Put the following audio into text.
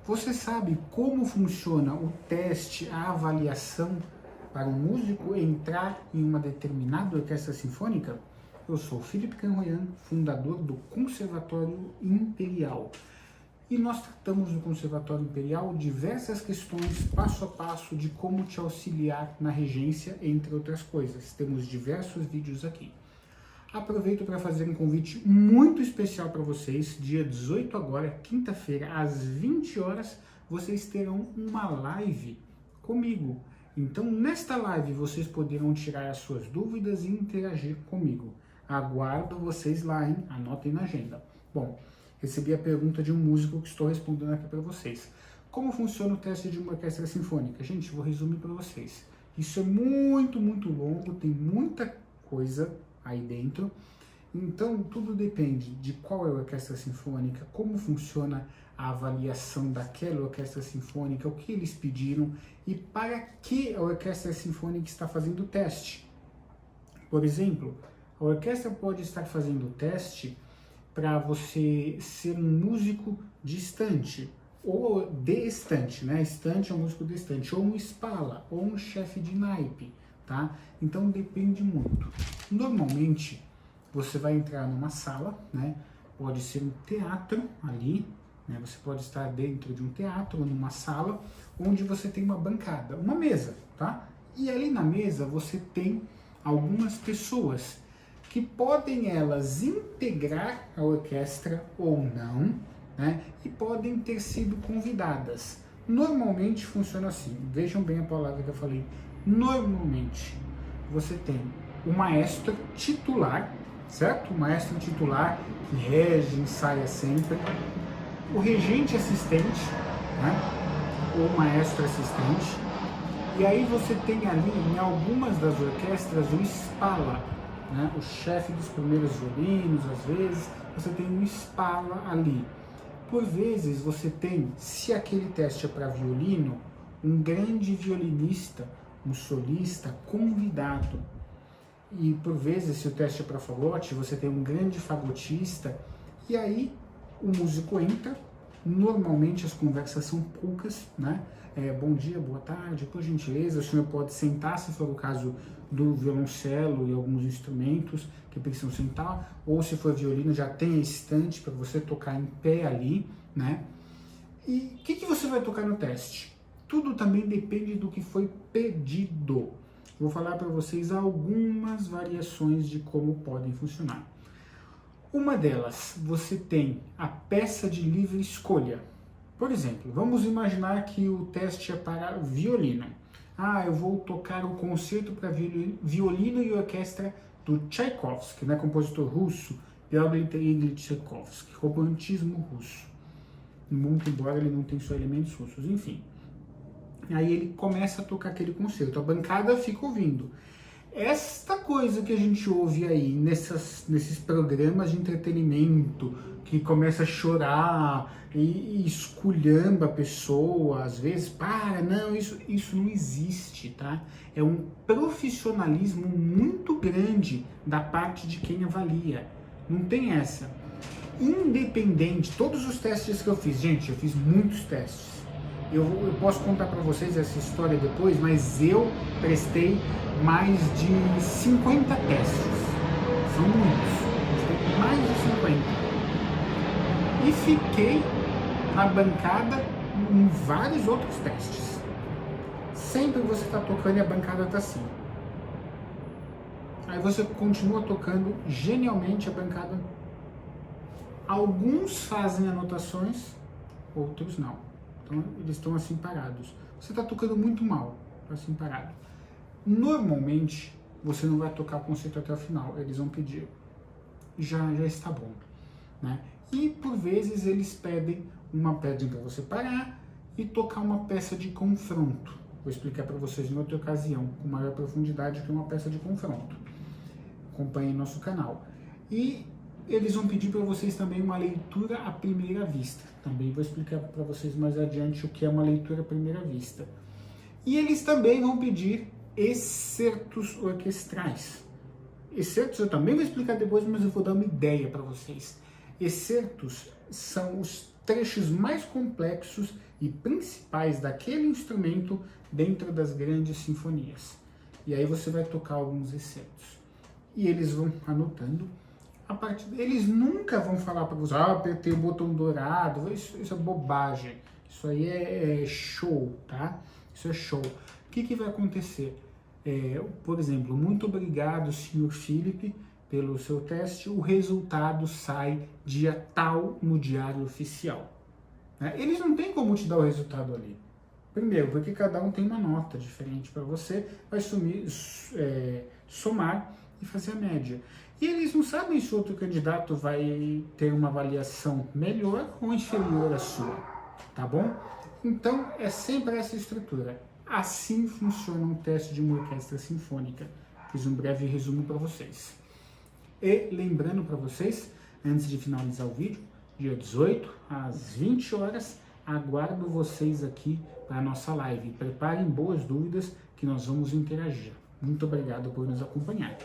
Você sabe como funciona o teste, a avaliação para um músico entrar em uma determinada orquestra sinfônica? Eu sou Felipe Canroyan, fundador do Conservatório Imperial. E nós tratamos no Conservatório Imperial diversas questões passo a passo de como te auxiliar na regência, entre outras coisas. Temos diversos vídeos aqui. Aproveito para fazer um convite muito especial para vocês. Dia 18 agora, quinta-feira, às 20 horas, vocês terão uma live comigo. Então, nesta live, vocês poderão tirar as suas dúvidas e interagir comigo. Aguardo vocês lá, hein? Anotem na agenda. Bom, recebi a pergunta de um músico que estou respondendo aqui para vocês. Como funciona o teste de uma orquestra sinfônica? Gente, vou resumir para vocês. Isso é muito longo, tem muita coisa aí dentro. Então, tudo depende de qual é a orquestra sinfônica, como funciona a avaliação daquela orquestra sinfônica, o que eles pediram e para que a orquestra sinfônica está fazendo o teste. Por exemplo, a orquestra pode estar fazendo o teste para você ser um músico de estante, ou de estante, né? Estante é um músico de estante, ou um Spala, ou um chefe de naipe, tá? Então depende muito. Normalmente, você vai entrar numa sala, né? Pode ser um teatro ali, né? Você pode estar dentro de um teatro ou numa sala, onde você tem uma bancada, uma mesa, tá? E ali na mesa você tem algumas pessoas que podem elas integrar a orquestra ou não, né? E podem ter sido convidadas. Normalmente funciona assim, vejam bem a palavra que eu falei, normalmente você tem o maestro titular, certo? O maestro titular que rege, ensaia sempre, o regente assistente, né? Ou maestro assistente, e aí você tem ali em algumas das orquestras o Spala, né? O chefe dos primeiros violinos, às vezes, você tem um Spala ali. Por vezes você tem, se aquele teste é para violino, um grande violinista, um solista convidado. E por vezes, se o teste é para fagote, você tem um grande fagotista, e aí o músico entra. Normalmente as conversas são poucas, né? Bom dia, boa tarde, por gentileza, o senhor pode sentar, se for o caso do violoncelo e alguns instrumentos que precisam sentar, ou se for violino, já tem a estante para você tocar em pé ali, né? E o que você vai tocar no teste? Tudo também depende do que foi pedido. Vou falar para vocês algumas variações de como podem funcionar. Uma delas, você tem a peça de livre escolha. Por exemplo, vamos imaginar que o teste é para violino. Eu vou tocar o concerto para violino e orquestra do Tchaikovsky, né, compositor russo, Pyotr Ilyich Tchaikovsky, romantismo russo. Muito embora ele não tenha só elementos russos, enfim. Aí ele começa a tocar aquele concerto, a bancada fica ouvindo. Esta coisa que a gente ouve aí nesses programas de entretenimento, que começa a chorar e esculhamba a pessoa, às vezes, isso não existe, tá? É um profissionalismo muito grande da parte de quem avalia. Não tem essa. Independente, todos os testes que eu fiz, gente, eu fiz muitos testes. Eu posso contar para vocês essa história depois, mas eu prestei mais de 50 testes. São muitos. Mais de 50. E fiquei na bancada em vários outros testes. Sempre você está tocando e a bancada está assim. Aí você continua tocando, genialmente a bancada. Alguns fazem anotações, outros não. Então, eles estão assim parados. Você está tocando muito mal, está assim parado. Normalmente, você não vai tocar o concerto até o final, eles vão pedir. Já está bom, né? E, por vezes, eles pedem para você parar e tocar uma peça de confronto. Vou explicar para vocês em outra ocasião, com maior profundidade, que é uma peça de confronto. Acompanhem nosso canal. E eles vão pedir para vocês também uma leitura à primeira vista. Também vou explicar para vocês mais adiante o que é uma leitura à primeira vista. E eles também vão pedir excertos orquestrais. Excertos eu também vou explicar depois, mas eu vou dar uma ideia para vocês. Excertos são os trechos mais complexos e principais daquele instrumento dentro das grandes sinfonias. E aí você vai tocar alguns excertos. E eles vão anotando. Eles nunca vão falar para você, apertei o botão dourado, isso é bobagem. Isso aí é show, tá? Isso é show. O que vai acontecer? Por exemplo, muito obrigado, Sr. Felipe, pelo seu teste. O resultado sai dia tal no diário oficial. Eles não têm como te dar o resultado ali. Primeiro, porque cada um tem uma nota diferente para você, vai somar e fazer a média. E eles não sabem se o outro candidato vai ter uma avaliação melhor ou inferior à sua, tá bom? Então, é sempre essa estrutura. Assim funciona um teste de uma orquestra sinfônica. Fiz um breve resumo para vocês. E lembrando para vocês, antes de finalizar o vídeo, dia 18, às 20 horas, aguardo vocês aqui para a nossa live. Preparem boas dúvidas que nós vamos interagir. Muito obrigado por nos acompanhar.